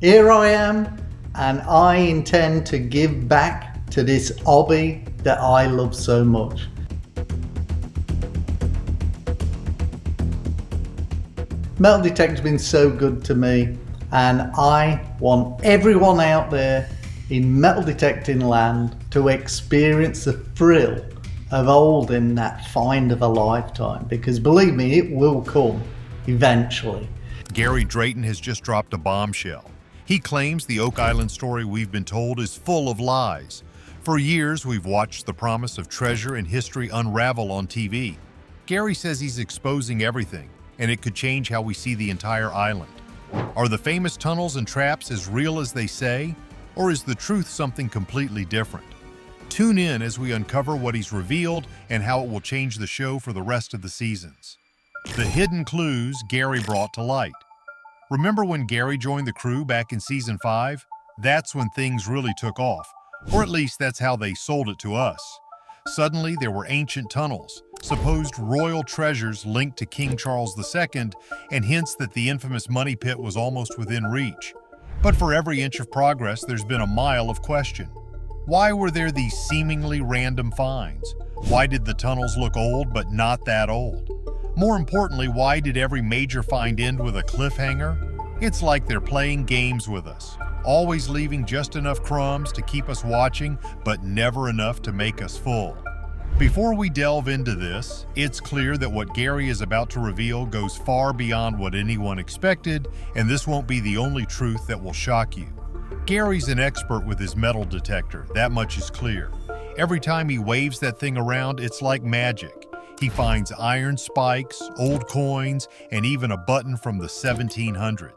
Here I am, and I intend to give back to this hobby that I love so much. Metal detector's been so good to me, and I want everyone out there in metal detecting land to experience the thrill of holding that find of a lifetime, because believe me, it will come eventually. Gary Drayton has just dropped a bombshell. He claims the Oak Island story we've been told is full of lies. For years, we've watched the promise of treasure and history unravel on TV. Gary says he's exposing everything, and it could change how we see the entire island. Are the famous tunnels and traps as real as they say, or is the truth something completely different? Tune in as we uncover what he's revealed and how it will change the show for the rest of the seasons. The hidden clues Gary brought to light. Remember when Gary joined the crew back in season 5? That's when things really took off, or at least that's how they sold it to us. Suddenly there were ancient tunnels, supposed royal treasures linked to King Charles II, and hints that the infamous money pit was almost within reach. But for every inch of progress, there's been a mile of question. Why were there these seemingly random finds? Why did the tunnels look old but not that old? More importantly, why did every major find end with a cliffhanger? It's like they're playing games with us, always leaving just enough crumbs to keep us watching, but never enough to make us full. Before we delve into this, it's clear that what Gary is about to reveal goes far beyond what anyone expected, and this won't be the only truth that will shock you. Gary's an expert with his metal detector, that much is clear. Every time he waves that thing around, it's like magic. He finds iron spikes, old coins, and even a button from the 1700s.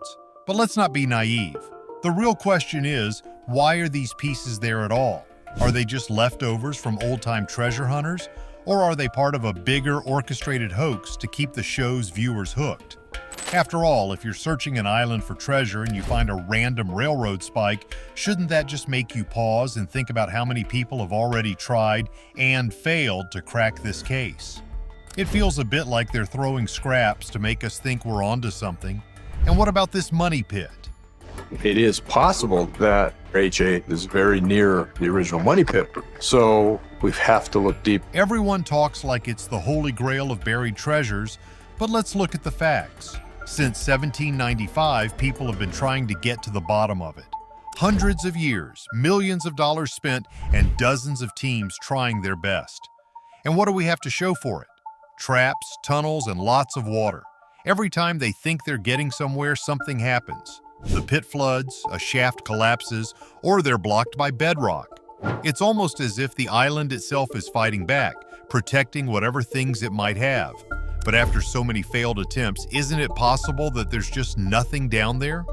But let's not be naive. The real question is, why are these pieces there at all? Are they just leftovers from old-time treasure hunters? Or are they part of a bigger orchestrated hoax to keep the show's viewers hooked? After all, if you're searching an island for treasure and you find a random railroad spike, shouldn't that just make you pause and think about how many people have already tried and failed to crack this case? It feels a bit like they're throwing scraps to make us think we're onto something. And what about this money pit? It is possible that HA is very near the original money pit, so we have to look deep. Everyone talks like it's the holy grail of buried treasures, but let's look at the facts. Since 1795, people have been trying to get to the bottom of it. Hundreds of years, millions of dollars spent, and dozens of teams trying their best. And what do we have to show for it? Traps, tunnels, and lots of water. Every time they think they're getting somewhere, something happens. The pit floods, a shaft collapses, or they're blocked by bedrock. It's almost as if the island itself is fighting back, protecting whatever things it might have. But after so many failed attempts, isn't it possible that there's just nothing down there?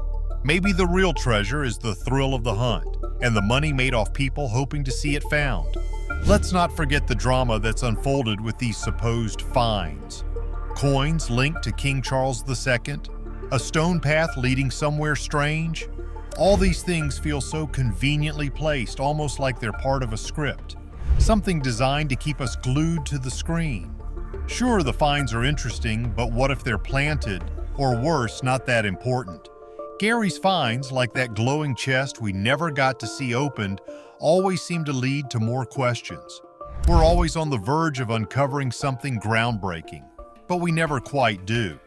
Maybe the real treasure is the thrill of the hunt, and the money made off people hoping to see it found. Let's not forget the drama that's unfolded with these supposed finds. Coins linked to King Charles II, a stone path leading somewhere strange. All these things feel so conveniently placed, almost like they're part of a script. Something designed to keep us glued to the screen. Sure, the finds are interesting, but what if they're planted? Or worse, not that important. Gary's finds, like that glowing chest we never got to see opened, always seem to lead to more questions. We're always on the verge of uncovering something groundbreaking, but we never quite do.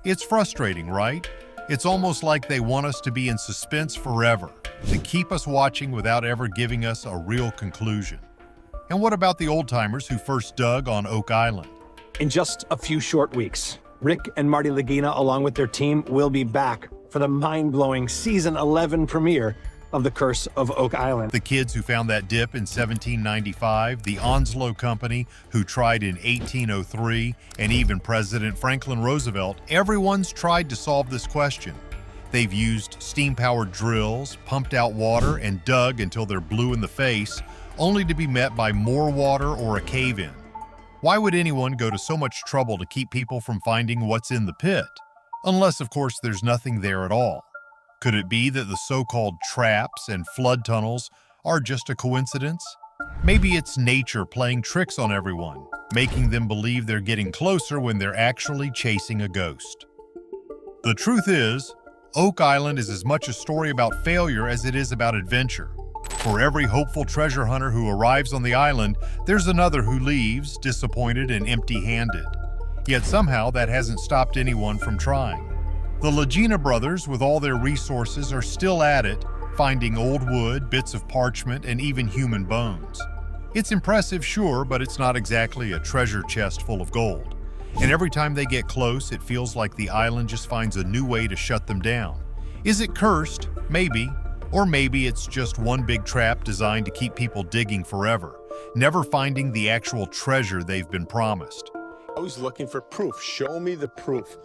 It's frustrating, right? It's almost like they want us to be in suspense forever, to keep us watching without ever giving us a real conclusion. And what about the old-timers who first dug on Oak Island? In just a few short weeks, Rick and Marty Lagina, along with their team, will be back for the mind-blowing Season 11 premiere of The Curse of Oak Island. The kids who found that dip in 1795, the Onslow Company who tried in 1803, and even President Franklin Roosevelt, everyone's tried to solve this question. They've used steam-powered drills, pumped out water, and dug until they're blue in the face, only to be met by more water or a cave-in. Why would anyone go to so much trouble to keep people from finding what's in the pit? Unless, of course, there's nothing there at all. Could it be that the so-called traps and flood tunnels are just a coincidence? Maybe it's nature playing tricks on everyone, making them believe they're getting closer when they're actually chasing a ghost. The truth is, Oak Island is as much a story about failure as it is about adventure. For every hopeful treasure hunter who arrives on the island, there's another who leaves, disappointed and empty-handed. Yet somehow that hasn't stopped anyone from trying. The Lagina brothers, with all their resources, are still at it, finding old wood, bits of parchment, and even human bones. It's impressive, sure, but it's not exactly a treasure chest full of gold. And every time they get close, it feels like the island just finds a new way to shut them down. Is it cursed? Maybe. Or maybe it's just one big trap designed to keep people digging forever, never finding the actual treasure they've been promised. I was looking for proof. Show me the proof.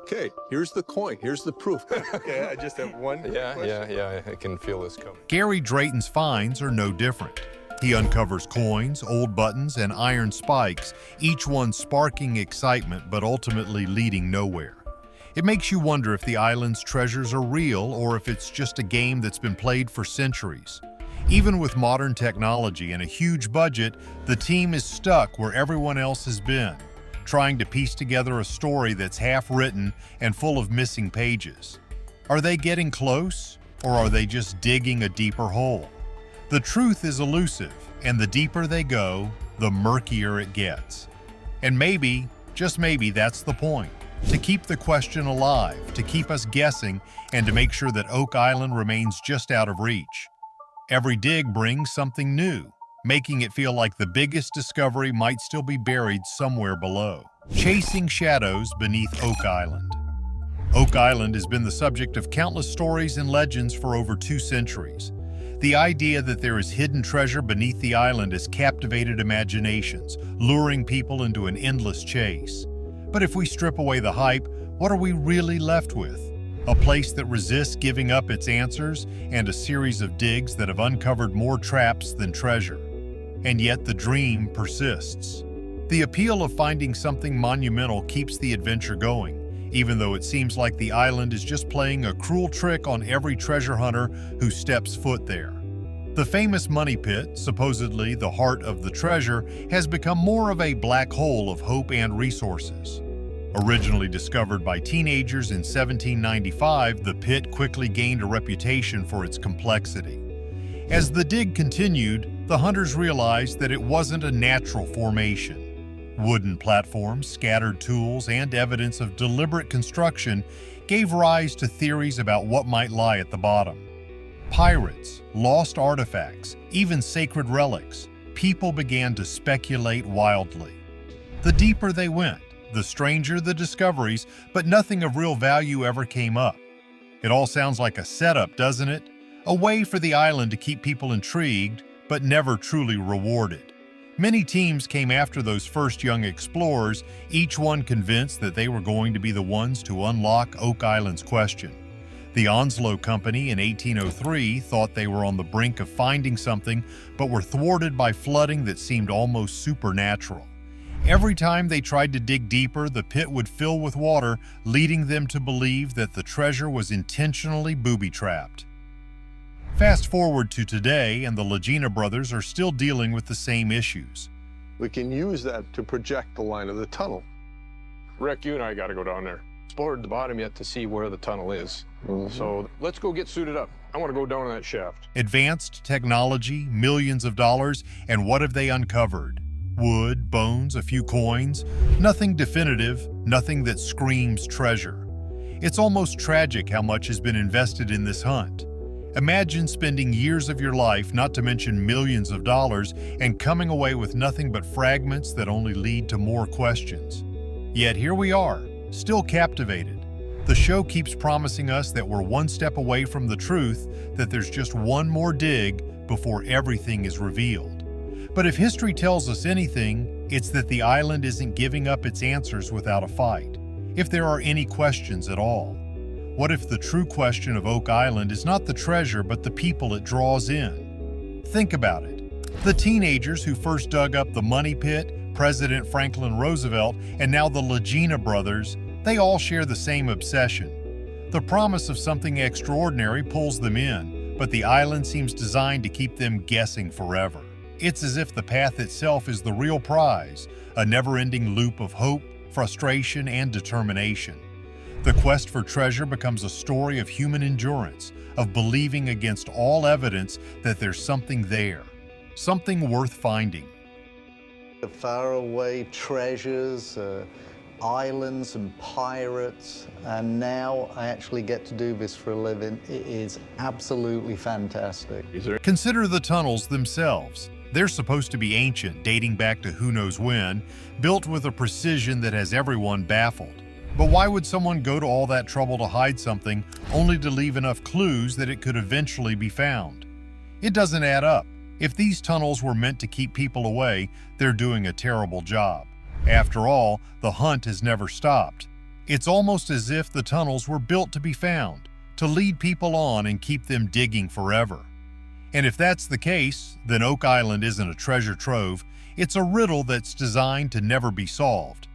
Okay, here's the coin. Here's the proof. Okay, I just have one question. Yeah, I can feel this coming. Gary Drayton's finds are no different. He uncovers coins, old buttons, and iron spikes, each one sparking excitement but ultimately leading nowhere. It makes you wonder if the island's treasures are real or if it's just a game that's been played for centuries. Even with modern technology and a huge budget, the team is stuck where everyone else has been, trying to piece together a story that's half-written and full of missing pages. Are they getting close, or are they just digging a deeper hole? The truth is elusive, and the deeper they go, the murkier it gets. And maybe, just maybe, that's the point. To keep the question alive, to keep us guessing, and to make sure that Oak Island remains just out of reach. Every dig brings something new, making it feel like the biggest discovery might still be buried somewhere below. Chasing shadows beneath Oak Island. Oak Island has been the subject of countless stories and legends for over 2 centuries. The idea that there is hidden treasure beneath the island has captivated imaginations, luring people into an endless chase. But if we strip away the hype, what are we really left with? A place that resists giving up its answers and a series of digs that have uncovered more traps than treasure. And yet the dream persists. The appeal of finding something monumental keeps the adventure going, even though it seems like the island is just playing a cruel trick on every treasure hunter who steps foot there. The famous money pit, supposedly the heart of the treasure, has become more of a black hole of hope and resources. Originally discovered by teenagers in 1795, the pit quickly gained a reputation for its complexity. As the dig continued, the hunters realized that it wasn't a natural formation. Wooden platforms, scattered tools, and evidence of deliberate construction gave rise to theories about what might lie at the bottom. Pirates, lost artifacts, even sacred relics, people began to speculate wildly. The deeper they went, the stranger the discoveries, but nothing of real value ever came up. It all sounds like a setup, doesn't it? A way for the island to keep people intrigued, but never truly rewarded. Many teams came after those first young explorers, each one convinced that they were going to be the ones to unlock Oak Island's question. The Onslow Company in 1803 thought they were on the brink of finding something, but were thwarted by flooding that seemed almost supernatural. Every time they tried to dig deeper, the pit would fill with water, leading them to believe that the treasure was intentionally booby-trapped. Fast forward to today, and the Lagina brothers are still dealing with the same issues. We can use that to project the line of the tunnel. Rick, you and I got to go down there. Explored the bottom yet to see where the tunnel is. So let's go get suited up. I want to go down that shaft. Advanced technology, millions of dollars, and what have they uncovered? Wood, bones, a few coins. Nothing definitive, nothing that screams treasure. It's almost tragic how much has been invested in this hunt. Imagine spending years of your life, not to mention millions of dollars, and coming away with nothing but fragments that only lead to more questions. Yet here we are, still captivated. The show keeps promising us that we're one step away from the truth, that there's just one more dig before everything is revealed. But if history tells us anything, it's that the island isn't giving up its answers without a fight, if there are any questions at all. What if the true question of Oak Island is not the treasure but the people it draws in? Think about it. The teenagers who first dug up the money pit, President Franklin Roosevelt, and now the Lagina brothers, they all share the same obsession. The promise of something extraordinary pulls them in, but the island seems designed to keep them guessing forever. It's as if the path itself is the real prize, a never-ending loop of hope, frustration, and determination. The quest for treasure becomes a story of human endurance, of believing against all evidence that there's something there, something worth finding. The faraway treasures, islands and pirates, and now I actually get to do this for a living. It is absolutely fantastic. Consider the tunnels themselves. They're supposed to be ancient, dating back to who knows when, built with a precision that has everyone baffled. But why would someone go to all that trouble to hide something only to leave enough clues that it could eventually be found? It doesn't add up. If these tunnels were meant to keep people away, they're doing a terrible job. After all, the hunt has never stopped. It's almost as if the tunnels were built to be found, to lead people on and keep them digging forever. And if that's the case, then Oak Island isn't a treasure trove, it's a riddle that's designed to never be solved.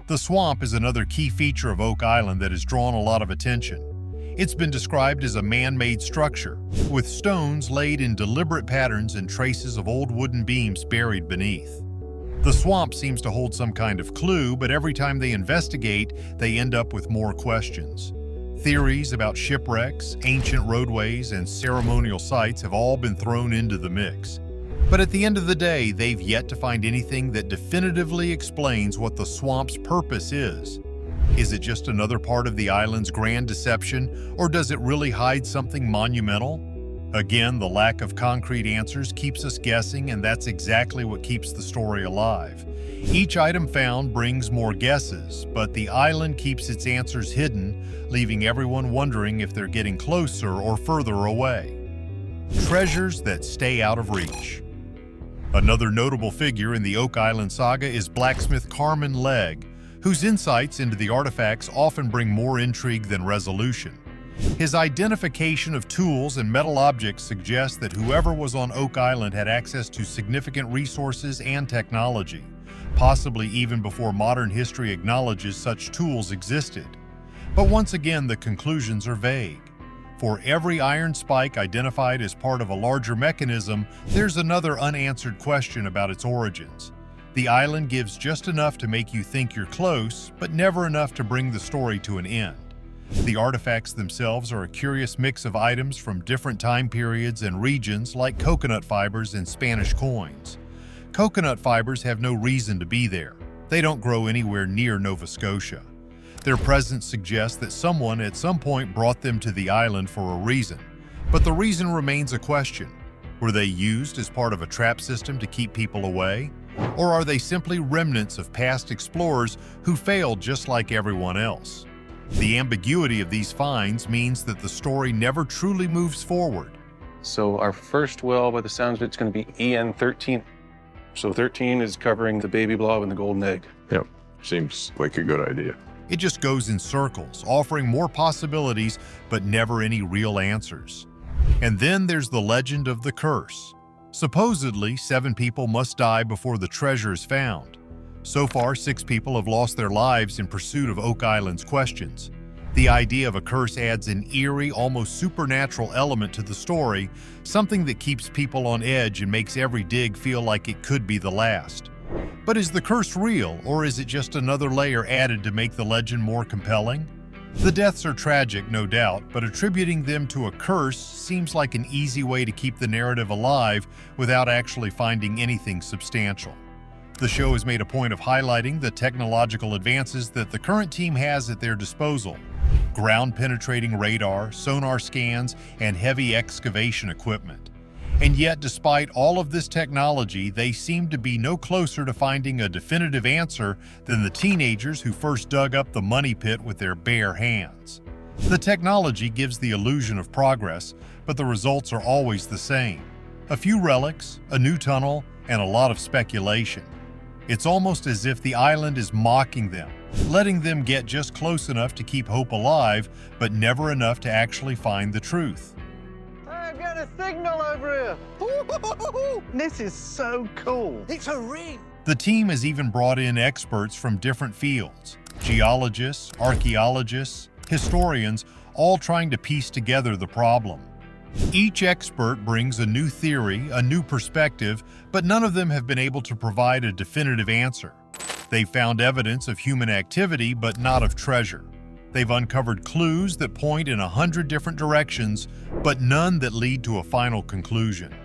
The swamp is another key feature of Oak Island that has drawn a lot of attention. It's been described as a man-made structure, with stones laid in deliberate patterns and traces of old wooden beams buried beneath. The swamp seems to hold some kind of clue, but every time they investigate, they end up with more questions. Theories about shipwrecks, ancient roadways, and ceremonial sites have all been thrown into the mix. But at the end of the day, they've yet to find anything that definitively explains what the swamp's purpose is. Is it just another part of the island's grand deception, or does it really hide something monumental? Again, the lack of concrete answers keeps us guessing, and that's exactly what keeps the story alive. Each item found brings more guesses, but the island keeps its answers hidden, leaving everyone wondering if they're getting closer or further away. Treasures that stay out of reach. Another notable figure in the Oak Island saga is blacksmith Carmen Legg, whose insights into the artifacts often bring more intrigue than resolution. His identification of tools and metal objects suggests that whoever was on Oak Island had access to significant resources and technology, possibly even before modern history acknowledges such tools existed. But once again, the conclusions are vague. For every iron spike identified as part of a larger mechanism, there's another unanswered question about its origins. The island gives just enough to make you think you're close, but never enough to bring the story to an end. The artifacts themselves are a curious mix of items from different time periods and regions, like coconut fibers and Spanish coins. Coconut fibers have no reason to be there. They don't grow anywhere near Nova Scotia. Their presence suggests that someone at some point brought them to the island for a reason. But the reason remains a question. Were they used as part of a trap system to keep people away? Or are they simply remnants of past explorers who failed just like everyone else? The ambiguity of these finds means that the story never truly moves forward. So our first well, by the sounds of it, it's going to be EN 13. So 13 is covering the baby blob and the golden egg. Yep, seems like a good idea. It just goes in circles, offering more possibilities, but never any real answers. And then there's the legend of the curse. Supposedly, 7 people must die before the treasure is found. So far, 6 people have lost their lives in pursuit of Oak Island's questions. The idea of a curse adds an eerie, almost supernatural element to the story, something that keeps people on edge and makes every dig feel like it could be the last. But is the curse real, or is it just another layer added to make the legend more compelling? The deaths are tragic, no doubt, but attributing them to a curse seems like an easy way to keep the narrative alive without actually finding anything substantial. The show has made a point of highlighting the technological advances that the current team has at their disposal: ground-penetrating radar, sonar scans, and heavy excavation equipment. And yet, despite all of this technology, they seem to be no closer to finding a definitive answer than the teenagers who first dug up the money pit with their bare hands. The technology gives the illusion of progress, but the results are always the same: a few relics, a new tunnel, and a lot of speculation. It's almost as if the island is mocking them, letting them get just close enough to keep hope alive, but never enough to actually find the truth. I've got a signal over here. This is so cool. It's a ring. The team has even brought in experts from different fields: geologists, archaeologists, historians, all trying to piece together the problem. Each expert brings a new theory, a new perspective, but none of them have been able to provide a definitive answer. They've found evidence of human activity, but not of treasure. They've uncovered clues that point in 100 different directions, but none that lead to a final conclusion.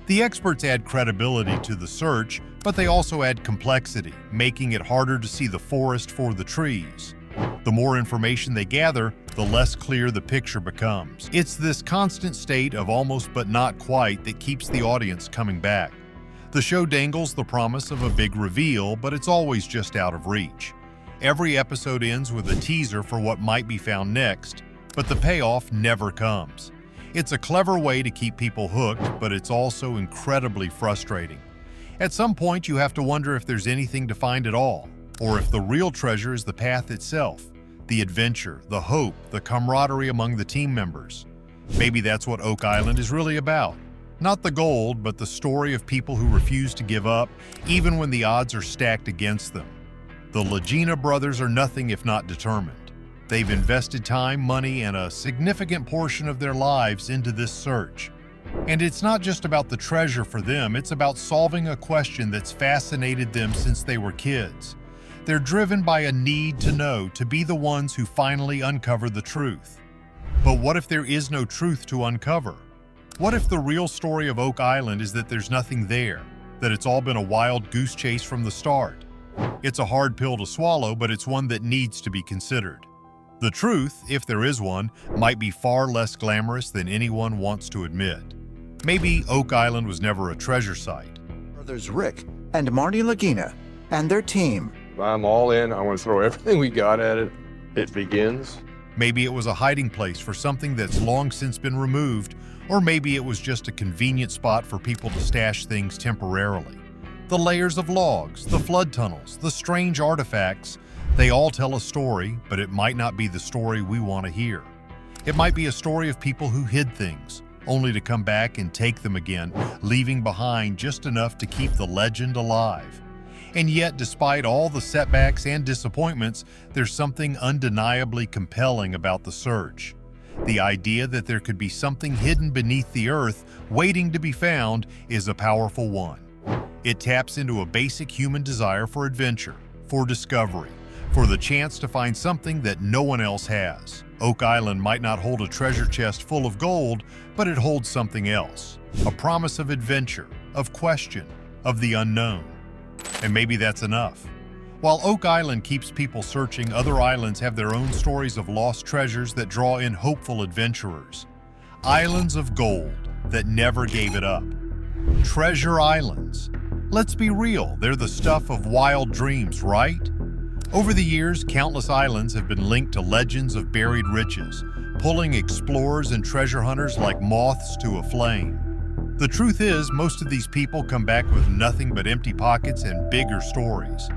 The experts add credibility to the search, but they also add complexity, making it harder to see the forest for the trees. The more information they gather, the less clear the picture becomes. It's this constant state of almost but not quite that keeps the audience coming back. The show dangles the promise of a big reveal, but it's always just out of reach. Every episode ends with a teaser for what might be found next, but the payoff never comes. It's a clever way to keep people hooked, but it's also incredibly frustrating. At some point, you have to wonder if there's anything to find at all, or if the real treasure is the path itself, the adventure, the hope, the camaraderie among the team members. Maybe that's what Oak Island is really about. Not the gold, but the story of people who refuse to give up, even when the odds are stacked against them. The Lagina brothers are nothing if not determined. They've invested time, money, and a significant portion of their lives into this search. And it's not just about the treasure for them, it's about solving a question that's fascinated them since they were kids. They're driven by a need to know, to be the ones who finally uncover the truth. But what if there is no truth to uncover? What if the real story of Oak Island is that there's nothing there, that it's all been a wild goose chase from the start? It's a hard pill to swallow, but it's one that needs to be considered. The truth, if there is one, might be far less glamorous than anyone wants to admit. Maybe Oak Island was never a treasure site. Brothers Rick and Marty Lagina and their team. I'm all in. I want to throw everything we got at it. It begins. Maybe it was a hiding place for something that's long since been removed, or maybe it was just a convenient spot for people to stash things temporarily. The layers of logs, the flood tunnels, the strange artifacts, they all tell a story, but it might not be the story we want to hear. It might be a story of people who hid things, only to come back and take them again, leaving behind just enough to keep the legend alive. And yet, despite all the setbacks and disappointments, there's something undeniably compelling about the search. The idea that there could be something hidden beneath the earth waiting to be found is a powerful one. It taps into a basic human desire for adventure, for discovery, for the chance to find something that no one else has. Oak Island might not hold a treasure chest full of gold, but it holds something else. A promise of adventure, of question, of the unknown. And maybe that's enough. While Oak Island keeps people searching, other islands have their own stories of lost treasures that draw in hopeful adventurers. Islands of gold that never gave it up. Treasure islands. Let's be real, they're the stuff of wild dreams, right? Over the years, countless islands have been linked to legends of buried riches, pulling explorers and treasure hunters like moths to a flame. The truth is, most of these people come back with nothing but empty pockets and bigger stories.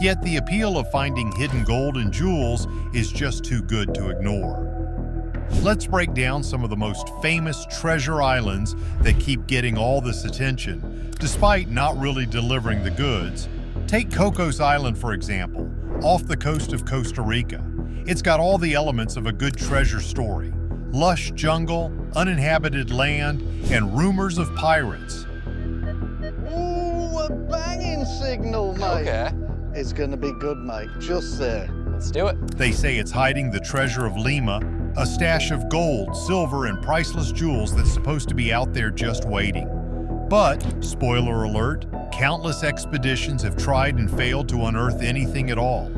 Yet the appeal of finding hidden gold and jewels is just too good to ignore. Let's break down some of the most famous treasure islands that keep getting all this attention, despite not really delivering the goods. Take Cocos Island, for example, off the coast of Costa Rica. It's got all the elements of a good treasure story. Lush jungle, uninhabited land, and rumors of pirates. Ooh, a banging signal, mate. Okay. It's gonna be good, mate. Just there. Let's do it. They say it's hiding the treasure of Lima, a stash of gold, silver, and priceless jewels that's supposed to be out there just waiting. But, spoiler alert, countless expeditions have tried and failed to unearth anything at all.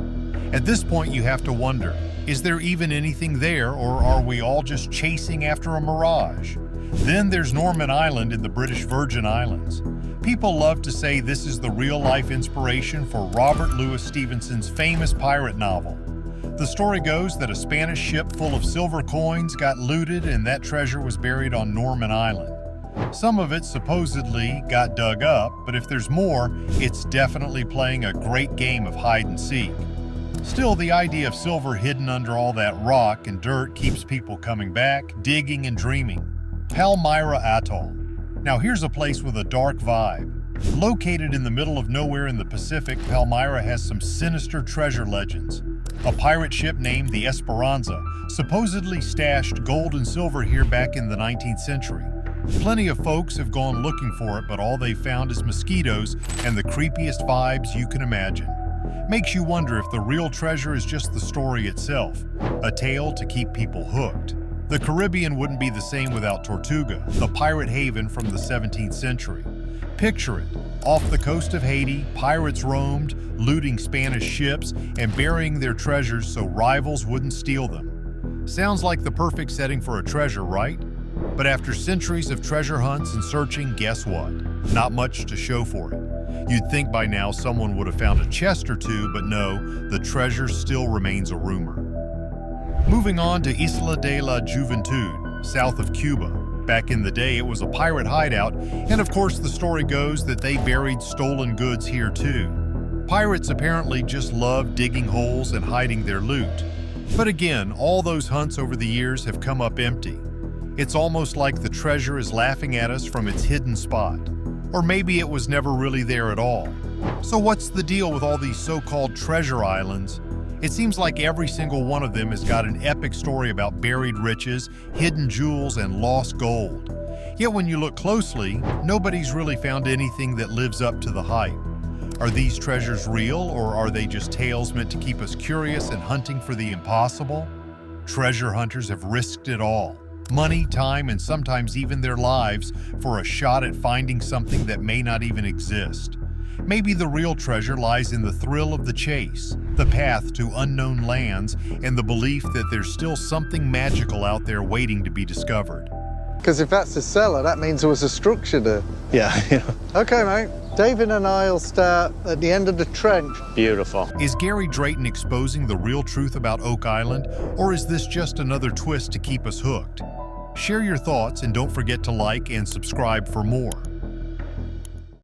At this point, you have to wonder, is there even anything there, or are we all just chasing after a mirage? Then there's Norman Island in the British Virgin Islands. People love to say this is the real-life inspiration for Robert Louis Stevenson's famous pirate novel. The story goes that a Spanish ship full of silver coins got looted and that treasure was buried on Norman Island. Some of it supposedly got dug up, but if there's more, it's definitely playing a great game of hide and seek. Still, the idea of silver hidden under all that rock and dirt keeps people coming back, digging and dreaming. Palmyra Atoll. Now here's a place with a dark vibe. Located in the middle of nowhere in the Pacific, Palmyra has some sinister treasure legends. A pirate ship named the Esperanza supposedly stashed gold and silver here back in the 19th century. Plenty of folks have gone looking for it, but all they've found is mosquitoes and the creepiest vibes you can imagine. Makes you wonder if the real treasure is just the story itself, a tale to keep people hooked. The Caribbean wouldn't be the same without Tortuga, the pirate haven from the 17th century. Picture it. Off the coast of Haiti, pirates roamed, looting Spanish ships and burying their treasures so rivals wouldn't steal them. Sounds like the perfect setting for a treasure, right? But after centuries of treasure hunts and searching, guess what? Not much to show for it. You'd think by now someone would have found a chest or two, but no, the treasure still remains a rumor. Moving on to Isla de la Juventud, south of Cuba. Back in the day, it was a pirate hideout, and of course the story goes that they buried stolen goods here too. Pirates apparently just love digging holes and hiding their loot. But again, all those hunts over the years have come up empty. It's almost like the treasure is laughing at us from its hidden spot. Or maybe it was never really there at all. So what's the deal with all these so-called treasure islands? It seems like every single one of them has got an epic story about buried riches, hidden jewels, and lost gold. Yet when you look closely, nobody's really found anything that lives up to the hype. Are these treasures real, or are they just tales meant to keep us curious and hunting for the impossible? Treasure hunters have risked it all. Money, time, and sometimes even their lives for a shot at finding something that may not even exist. Maybe the real treasure lies in the thrill of the chase, the path to unknown lands, and the belief that there's still something magical out there waiting to be discovered. Because if that's the cellar, that means there was a structure there. Yeah. Okay, mate. David and I will start at the end of the trench. Beautiful. Is Gary Drayton exposing the real truth about Oak Island, or is this just another twist to keep us hooked? Share your thoughts and don't forget to like and subscribe for more.